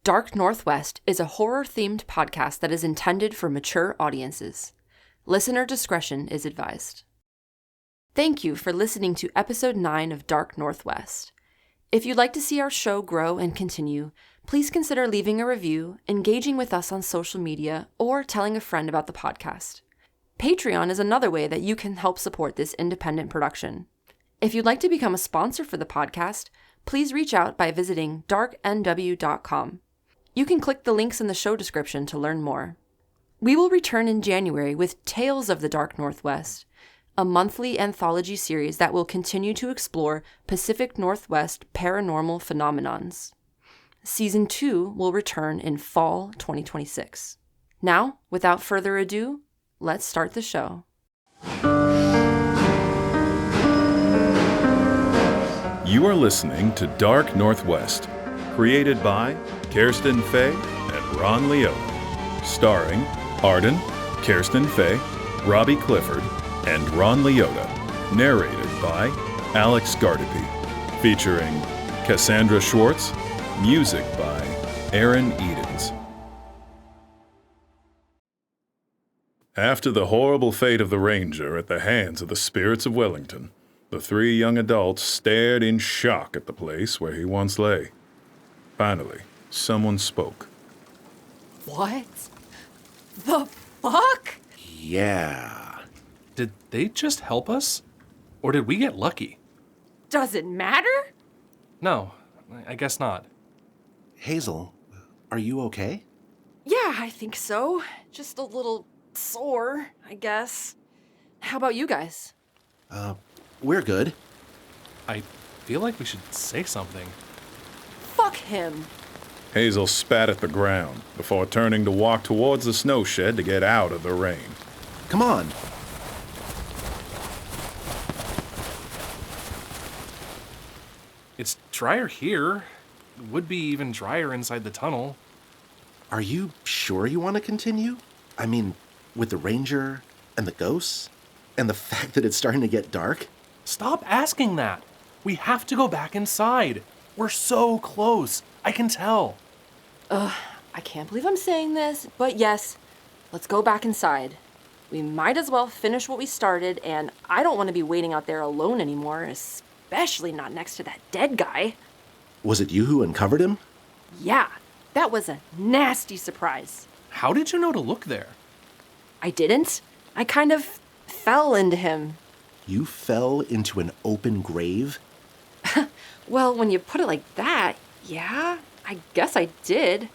Dark Northwest is a horror-themed podcast that is intended for mature audiences. Listener discretion is advised. Thank you for listening to Episode 9 of Dark Northwest. If you'd like to see our show grow and continue, please consider leaving a review, engaging with us on social media, or telling a friend about the podcast. Patreon is another way that you can help support this independent production. If you'd like to become a sponsor for the podcast, please reach out by visiting darknw.com. You can click the links in the show description to learn more. We will return in January with Tales of the Dark Northwest, a monthly anthology series that will continue to explore Pacific Northwest paranormal phenomenons. Season 2 will return in fall 2026. Now, without further ado, let's start the show. You are listening to Dark Northwest, created by Kirsten Fay and Ron Leota, starring Arden, Kirsten Fay, Robbie Clifford, and Ron Leota, narrated by Alex Gardapi, featuring Cassandra Schwartz, music by Aaron Edens. After the horrible fate of the Ranger at the hands of the spirits of Wellington, the three young adults stared in shock at the place where he once lay. Finally, someone spoke. What the fuck? Yeah. Did they just help us? Or did we get lucky? Does it matter? No, I guess not. Hazel, are you okay? Yeah, I think so. Just a little sore, I guess. How about you guys? We're good. I feel like we should say something. Fuck him. Hazel spat at the ground before turning to walk towards the snow shed to get out of the rain. Come on. It's drier here. It would be even drier inside the tunnel. Are you sure you want to continue? I mean, with the Ranger and the ghosts and the fact that it's starting to get dark? Stop asking that. We have to go back inside. We're so close. I can tell. I can't believe I'm saying this, but yes, let's go back inside. We might as well finish what we started, and I don't want to be waiting out there alone anymore, especially not next to that dead guy. Was it you who uncovered him? Yeah, that was a nasty surprise. How did you know to look there? I didn't. I kind of fell into him. You fell into an open grave? Well, when you put it like that, yeah, I guess I did.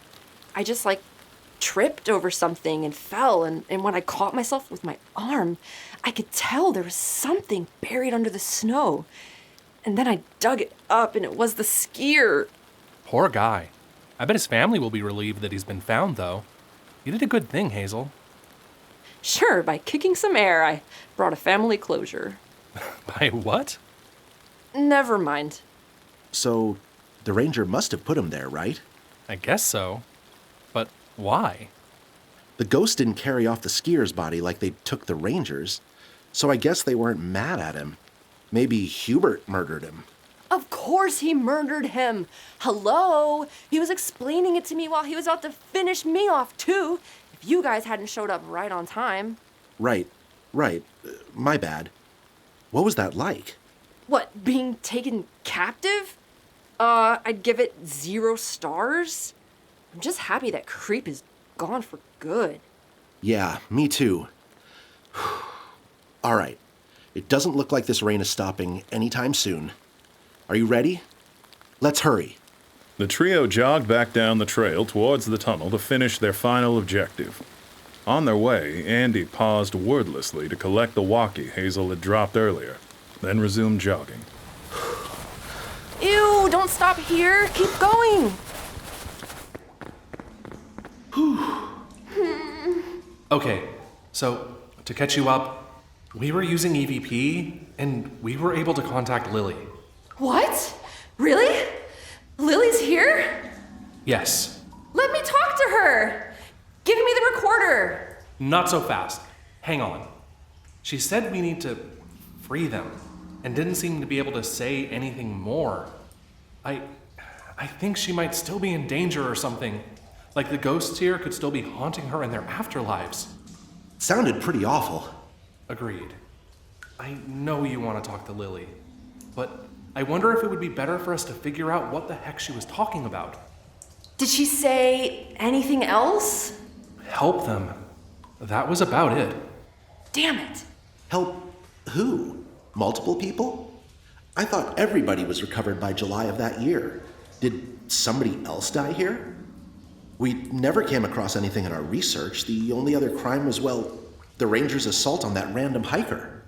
I just, tripped over something and fell, and when I caught myself with my arm, I could tell there was something buried under the snow. And then I dug it up, and it was the skier. Poor guy. I bet his family will be relieved that he's been found, though. You did a good thing, Hazel. Sure, by kicking some air, I brought a family closure. By what? Never mind. So, the Ranger must have put him there, right? I guess so. But why? The ghost didn't carry off the skier's body like they took the Ranger's, so I guess they weren't mad at him. Maybe Hubert murdered him. Of course he murdered him. Hello? He was explaining it to me while he was about to finish me off, too. If you guys hadn't showed up right on time. Right. My bad. What was that like? What, being taken captive? I'd give it 0 stars. I'm just happy that creep is gone for good. Yeah, me too. All right. It doesn't look like this rain is stopping anytime soon. Are you ready? Let's hurry. The trio jogged back down the trail towards the tunnel to finish their final objective. On their way, Andy paused wordlessly to collect the walkie Hazel had dropped earlier, then resumed jogging. Ew, don't stop here. Keep going. Okay, so to catch you up, we were using EVP, and we were able to contact Lily. What? Really? Lily's here? Yes. Let me talk to her. Give me the recorder. Not so fast. Hang on. She said we need to free them, and didn't seem to be able to say anything more. I I think she might still be in danger or something. Like the ghosts here could still be haunting her in their afterlives. Sounded pretty awful. Agreed. I know you want to talk to Lily, but I wonder if it would be better for us to figure out what the heck she was talking about. Did she say anything else? Help them. That was about it. Damn it. Help who? Multiple people? I thought everybody was recovered by July of that year. Did somebody else die here? We never came across anything in our research. The only other crime was, well, the Rangers' assault on that random hiker.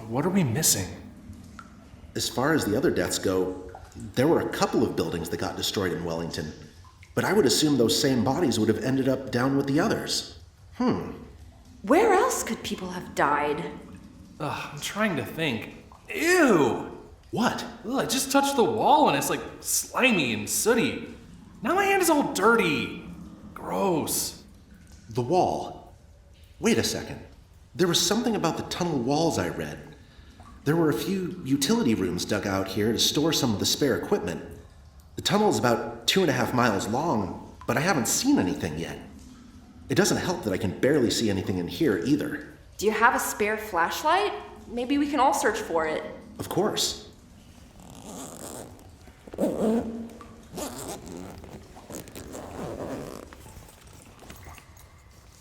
What are we missing? As far as the other deaths go, there were a couple of buildings that got destroyed in Wellington, but I would assume those same bodies would have ended up down with the others. Where else could people have died? I'm trying to think. Ew! What? I just touched the wall and it's like slimy and sooty. Now my hand is all dirty. Gross. The wall. Wait a second. There was something about the tunnel walls I read. There were a few utility rooms dug out here to store some of the spare equipment. The tunnel is about 2.5 miles long, but I haven't seen anything yet. It doesn't help that I can barely see anything in here either. Do you have a spare flashlight? Maybe we can all search for it. Of course.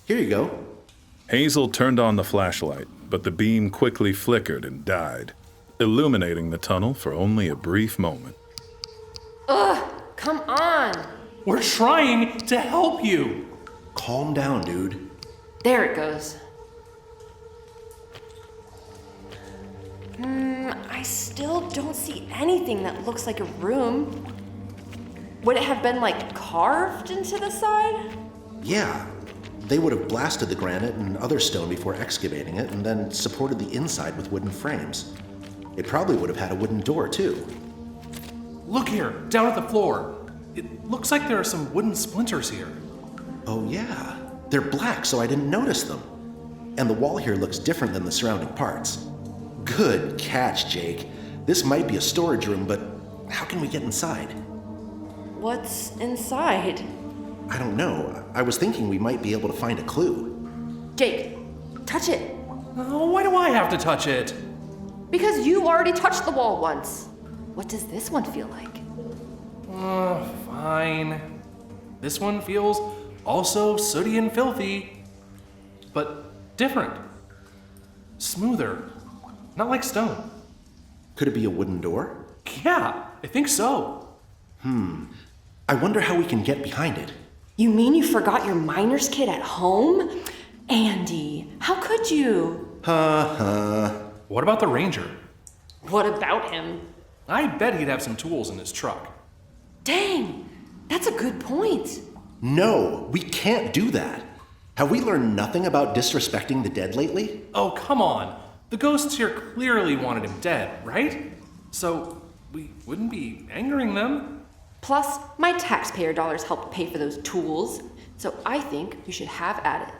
Here you go. Hazel turned on the flashlight, but the beam quickly flickered and died, illuminating the tunnel for only a brief moment. Ugh, come on. We're trying to help you. Calm down, dude. There it goes. I still don't see anything that looks like a room. Would it have been, like, carved into the side? Yeah. They would have blasted the granite and other stone before excavating it and then supported the inside with wooden frames. It probably would have had a wooden door, too. Look here, down at the floor. It looks like there are some wooden splinters here. Oh, yeah. They're black, so I didn't notice them. And the wall here looks different than the surrounding parts. Good catch, Jake. This might be a storage room, but how can we get inside? What's inside? I don't know. I was thinking we might be able to find a clue. Jake, touch it. Oh, why do I have to touch it? Because you already touched the wall once. What does this one feel like? Fine. This one feels also sooty and filthy, but different. Smoother. Not like stone. Could it be a wooden door? Yeah, I think so. I wonder how we can get behind it. You mean you forgot your miner's kit at home? Andy, how could you? What about the ranger? What about him? I bet he'd have some tools in his truck. Dang, that's a good point. No, we can't do that. Have we learned nothing about disrespecting the dead lately? Oh, come on. The ghosts here clearly wanted him dead, right? So we wouldn't be angering them. Plus, my taxpayer dollars helped pay for those tools, so I think we should have at it.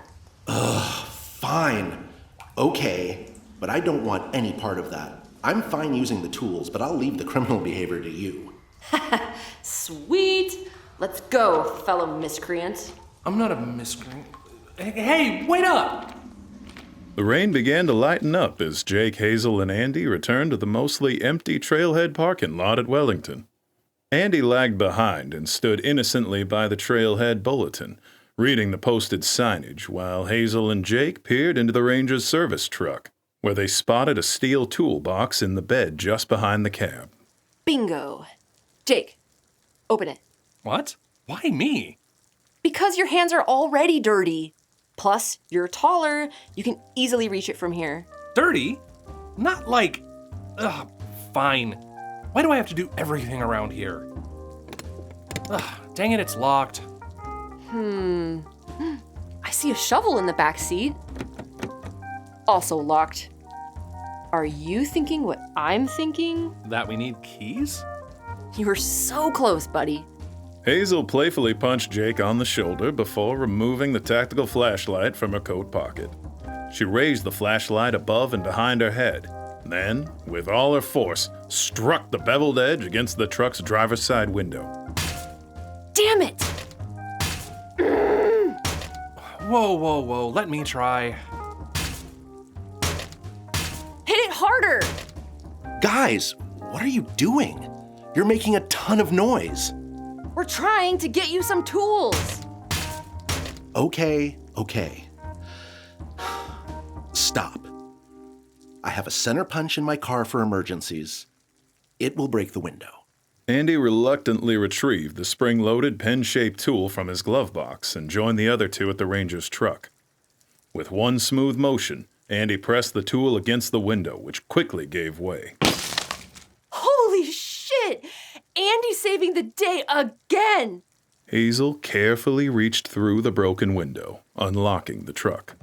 Fine. Okay, but I don't want any part of that. I'm fine using the tools, but I'll leave the criminal behavior to you. Sweet. Let's go, fellow miscreant. I'm not a miscreant. Hey, wait up! The rain began to lighten up as Jake, Hazel, and Andy returned to the mostly empty trailhead parking lot at Wellington. Andy lagged behind and stood innocently by the trailhead bulletin, reading the posted signage, while Hazel and Jake peered into the ranger's service truck, where they spotted a steel toolbox in the bed just behind the cab. Bingo. Jake, open it. What? Why me? Because your hands are already dirty. Plus, you're taller. You can easily reach it from here. Dirty? Not like... Ugh, fine. Why do I have to do everything around here? Ugh, dang it, it's locked. I see a shovel in the back seat. Also locked. Are you thinking what I'm thinking? That we need keys? You were so close, buddy. Hazel playfully punched Jake on the shoulder before removing the tactical flashlight from her coat pocket. She raised the flashlight above and behind her head, then, with all her force, struck the beveled edge against the truck's driver's side window. Damn it! Whoa, let me try. Hit it harder! Guys, what are you doing? You're making a ton of noise. We're trying to get you some tools. Okay. Stop. I have a center punch in my car for emergencies. It will break the window. Andy reluctantly retrieved the spring-loaded pen-shaped tool from his glove box and joined the other two at the ranger's truck. With one smooth motion, Andy pressed the tool against the window, which quickly gave way. Holy shit! Andy's saving the day again! Hazel carefully reached through the broken window, unlocking the truck.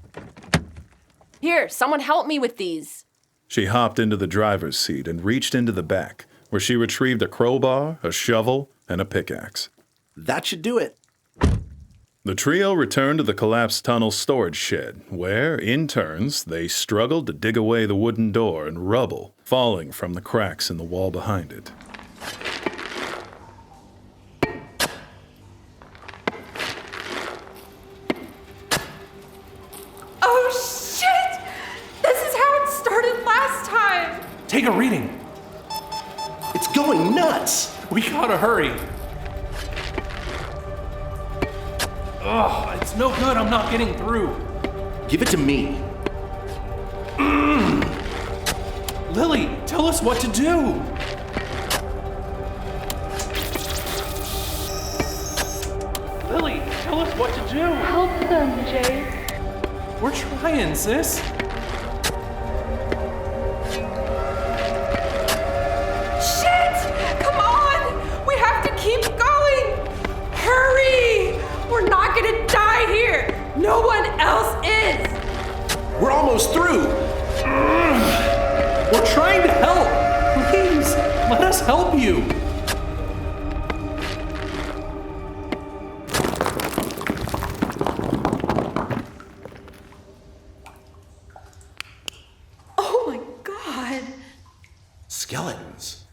Here, someone help me with these. She hopped into the driver's seat and reached into the back, where she retrieved a crowbar, a shovel, and a pickaxe. That should do it. The trio returned to the collapsed tunnel storage shed, where, in turns, they struggled to dig away the wooden door and rubble falling from the cracks in the wall behind it. Oh shit! This is how it started last time! Take a reading. It's going nuts! We gotta hurry. Ugh, it's no good. I'm not getting through. Give it to me. Lily, tell us what to do. Lily, tell us what to do. Help them, Jake. We're trying, sis. Shit! Come on! We have to keep going! Hurry! We're not gonna die here! No one else is! We're almost through! We're trying to help. Please, let us help you. Oh my god! Skeletons.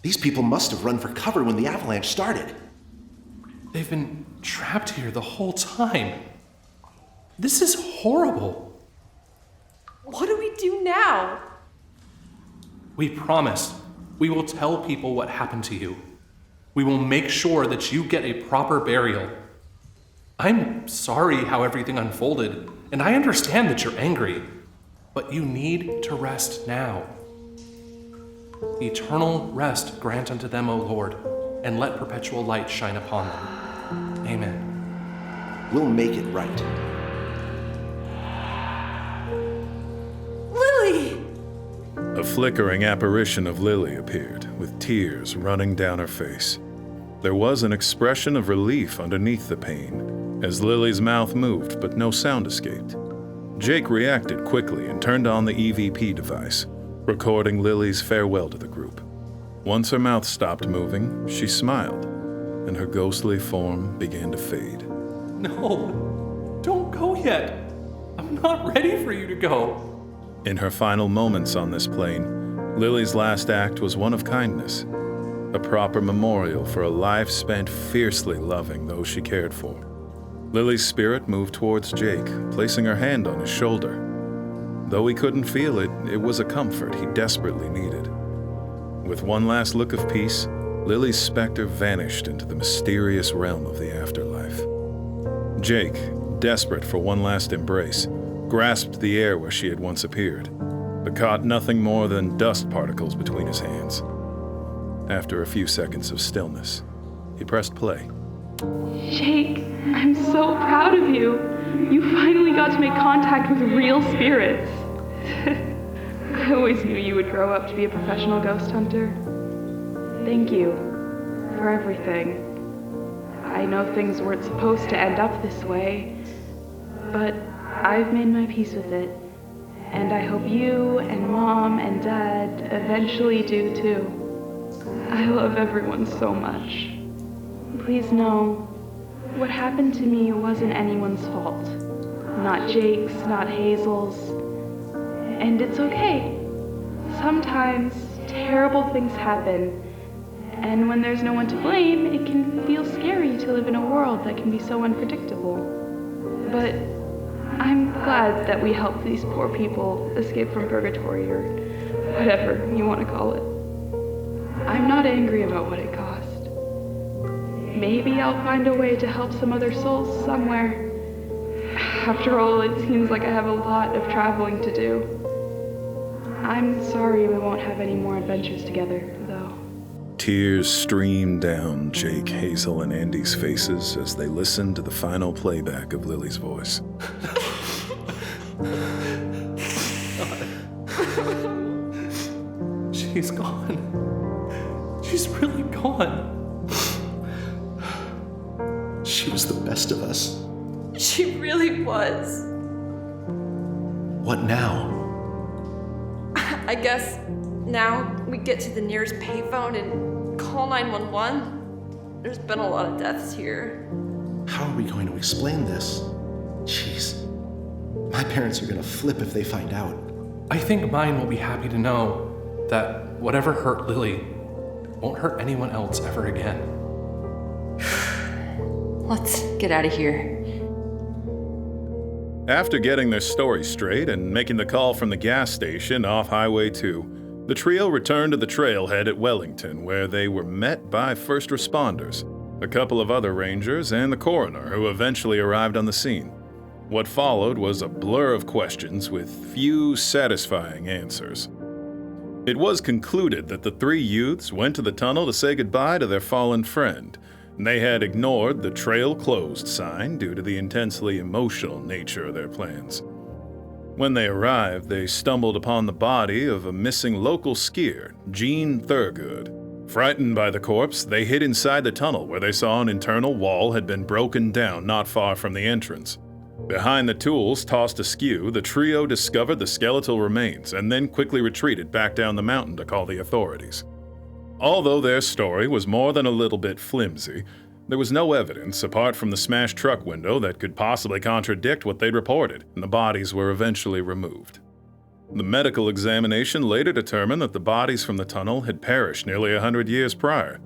These people must have run for cover when the avalanche started. They've been trapped here the whole time. This is horrible. What do we do now? We promise we will tell people what happened to you. We will make sure that you get a proper burial. I'm sorry how everything unfolded, and I understand that you're angry, but you need to rest now. Eternal rest grant unto them, O Lord, and let perpetual light shine upon them. Amen. We'll make it right. Lily! A flickering apparition of Lily appeared, with tears running down her face. There was an expression of relief underneath the pain, as Lily's mouth moved, but no sound escaped. Jake reacted quickly and turned on the EVP device, recording Lily's farewell to the group. Once her mouth stopped moving, she smiled, and her ghostly form began to fade. No, don't go yet. I'm not ready for you to go. In her final moments on this plane, Lily's last act was one of kindness, a proper memorial for a life spent fiercely loving those she cared for. Lily's spirit moved towards Jake, placing her hand on his shoulder. Though he couldn't feel it, it was a comfort he desperately needed. With one last look of peace, Lily's specter vanished into the mysterious realm of the afterlife. Jake, desperate for one last embrace, grasped the air where she had once appeared, but caught nothing more than dust particles between his hands. After a few seconds of stillness, he pressed play. Jake, I'm so proud of you. You finally got to make contact with real spirits. I always knew you would grow up to be a professional ghost hunter. Thank you for everything. I know things weren't supposed to end up this way, but I've made my peace with it, and I hope you and Mom and Dad eventually do too. I love everyone so much. Please know, what happened to me wasn't anyone's fault. Not Jake's, not Hazel's. And it's okay. sometimes terrible things happen, and when there's no one to blame, it can feel scary to live in a world that can be so unpredictable. But I'm glad that we helped these poor people escape from purgatory, or whatever you want to call it. I'm not angry about what it cost. Maybe I'll find a way to help some other souls somewhere. After all, it seems like I have a lot of traveling to do. I'm sorry we won't have any more adventures together, though. Tears streamed down Jake, Hazel, and Andy's faces as they listened to the final playback of Lily's voice. She's gone. She's really gone. She was the best of us. She really was. What now? I guess now we get to the nearest payphone and call 911. There's been a lot of deaths here. How are we going to explain this? Jeez. My parents are going to flip if they find out. I think mine will be happy to know that whatever hurt Lily won't hurt anyone else ever again. Let's get out of here. After getting their story straight and making the call from the gas station off Highway 2, the trio returned to the trailhead at Wellington, where they were met by first responders, a couple of other rangers, and the coroner, who eventually arrived on the scene. What followed was a blur of questions with few satisfying answers. It was concluded that the three youths went to the tunnel to say goodbye to their fallen friend. They had ignored the trail closed sign due to the intensely emotional nature of their plans. When they arrived, they stumbled upon the body of a missing local skier, Gene Thurgood. Frightened by the corpse, they hid inside the tunnel where they saw an internal wall had been broken down not far from the entrance. Behind the tools tossed askew, the trio discovered the skeletal remains and then quickly retreated back down the mountain to call the authorities. Although their story was more than a little bit flimsy, there was no evidence apart from the smashed truck window that could possibly contradict what they'd reported, and the bodies were eventually removed. The medical examination later determined that the bodies from the tunnel had perished nearly 100 years prior.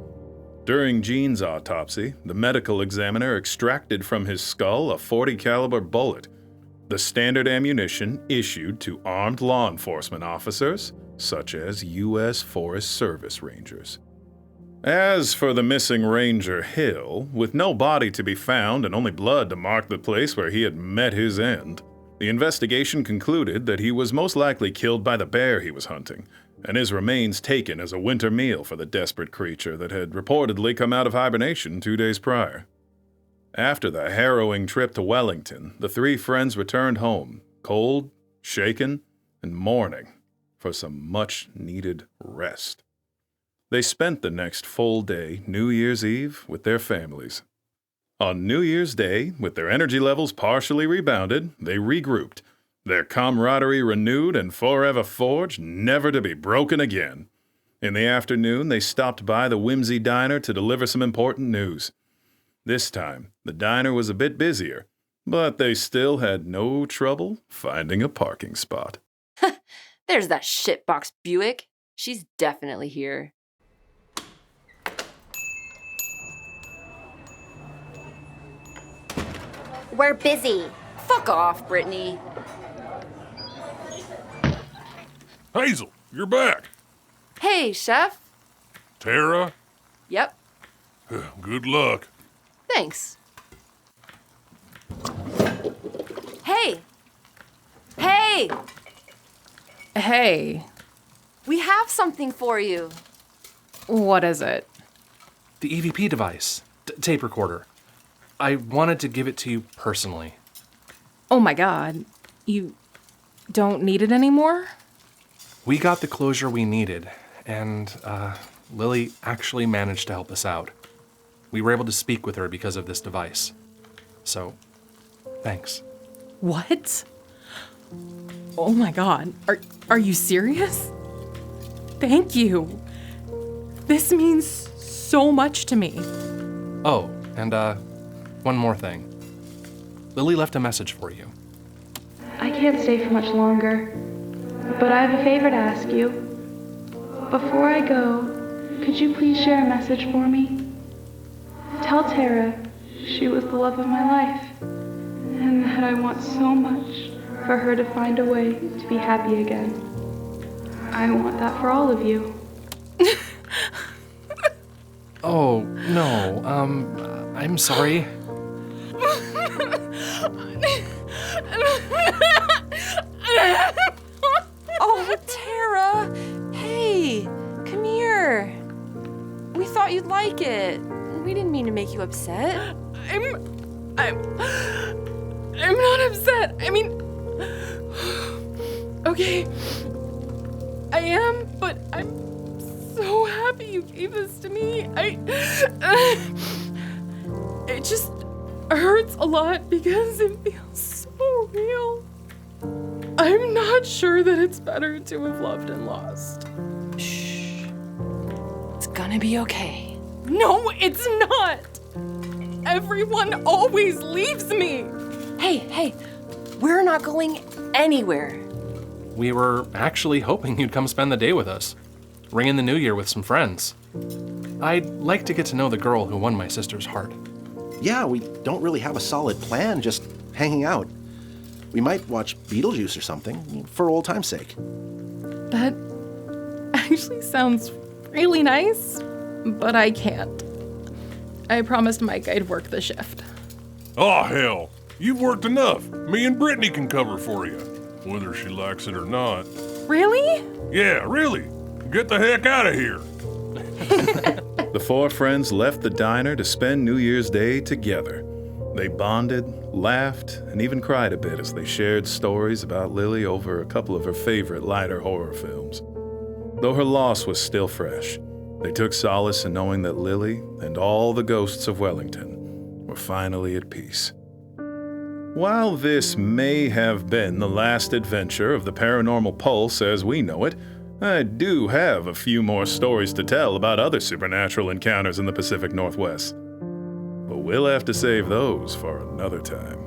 During Gene's autopsy, the medical examiner extracted from his skull a .40 caliber bullet, the standard ammunition issued to armed law enforcement officers, such as U.S. Forest Service Rangers. As for the missing Ranger Hill, with no body to be found and only blood to mark the place where he had met his end, the investigation concluded that he was most likely killed by the bear he was hunting, and his remains taken as a winter meal for the desperate creature that had reportedly come out of hibernation 2 days prior. After the harrowing trip to Wellington, the three friends returned home, cold, shaken, and mourning, for some much-needed rest. They spent the next full day, New Year's Eve, with their families. On New Year's Day, with their energy levels partially rebounded, they regrouped, their camaraderie renewed and forever forged, never to be broken again. In the afternoon, they stopped by the Whimsy Diner to deliver some important news. This time, the diner was a bit busier, but they still had no trouble finding a parking spot. There's that shitbox Buick. She's definitely here. We're busy. Fuck off, Brittany. Hazel, you're back. Hey, Chef. Tara, Yep, good luck. thanks. Hey! Hey! Hey, We have something for you. what is it? The EVP device, tape recorder. I wanted to give it to you personally. Oh my god, you don't need it anymore? We got the closure we needed, and Lily actually managed to help us out. We were able to speak with her because of this device. So, thanks. What? Oh my god, are you serious? Thank you. This means so much to me. Oh, and one more thing. Lily left a message for you. I can't stay for much longer, but I have a favor to ask you. before I go, could you please share a message for me? Tell Tara she was the love of my life, and that I want so much for her to find a way to be happy again. I want that for all of you. Oh, no, I'm sorry. Oh, Tara! Hey, come here. We thought you'd like it. We didn't mean to make you upset. I'm not upset. I mean, okay, I am, but I'm so happy you gave this to me. It just hurts a lot because it feels so real. I'm not sure that it's better to have loved and lost. Shh. It's gonna be okay. No, it's not. Everyone always leaves me. Hey, we're not going anywhere. We were actually hoping you'd come spend the day with us, ring in the new year with some friends. I'd like to get to know the girl who won my sister's heart. Yeah, we don't really have a solid plan, just hanging out. We might watch Beetlejuice or something, for old time's sake. That actually sounds really nice, but I can't. I promised Mike I'd work the shift. Oh, hell. You've worked enough. Me and Brittany can cover for you, whether she likes it or not. Really? Yeah, really. Get the heck out of here. The four friends left the diner to spend New Year's Day together. They bonded, laughed, and even cried a bit as they shared stories about Lily over a couple of her favorite lighter horror films. Though her loss was still fresh, they took solace in knowing that Lily and all the ghosts of Wellington were finally at peace. While this may have been the last adventure of the Paranormal Pulse as we know it, I do have a few more stories to tell about other supernatural encounters in the Pacific Northwest. But we'll have to save those for another time.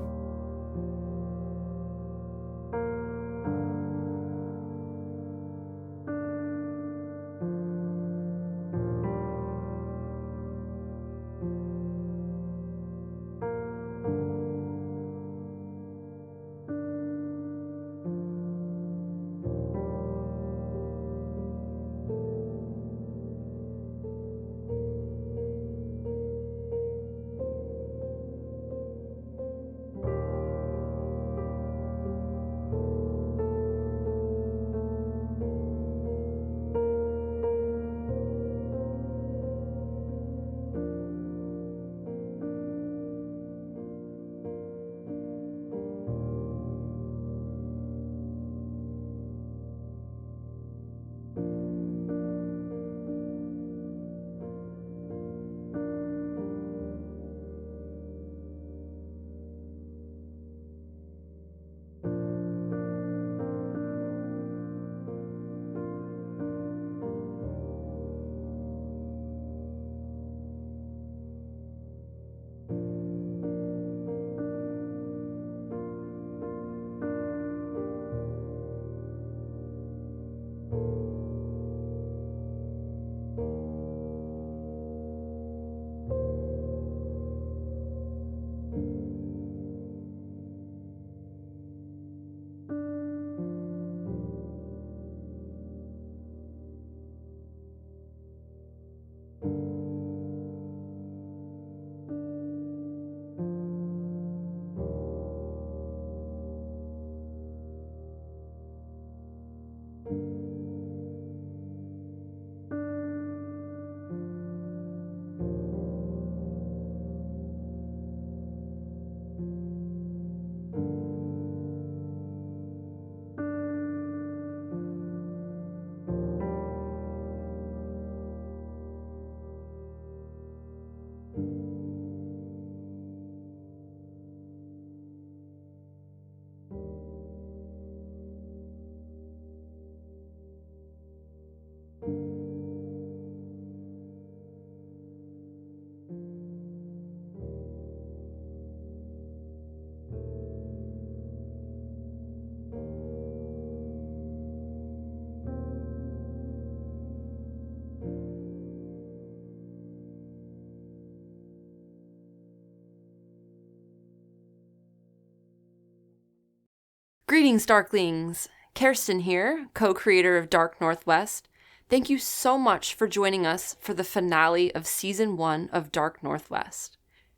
Greetings, Darklings! Kirsten here, co-creator of Dark Northwest. Thank you so much for joining us for the finale of Season 1 of Dark Northwest.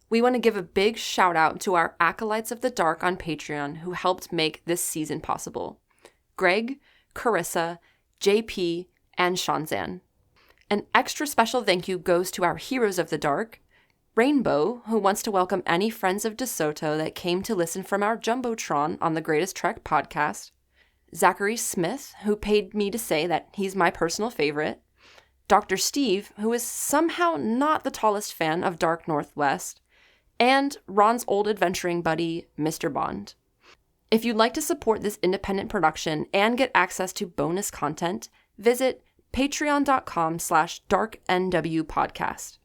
We want to give a big shout out to our Acolytes of the Dark on Patreon who helped make this season possible. Greg, Carissa, JP, and Shanzan. An extra special thank you goes to our Heroes of the Dark, Rainbow, who wants to welcome any friends of DeSoto that came to listen from our Jumbotron on the Greatest Trek podcast, Zachary Smith, who paid me to say that he's my personal favorite, Dr. Steve, who is somehow not the tallest fan of Dark Northwest, and Ron's old adventuring buddy, Mr. Bond. If you'd like to support this independent production and get access to bonus content, visit patreon.com/darknwpodcast.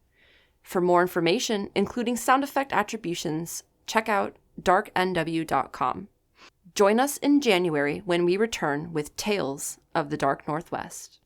For more information, including sound effect attributions, check out darknw.com. Join us in January when we return with Tales of the Dark Northwest.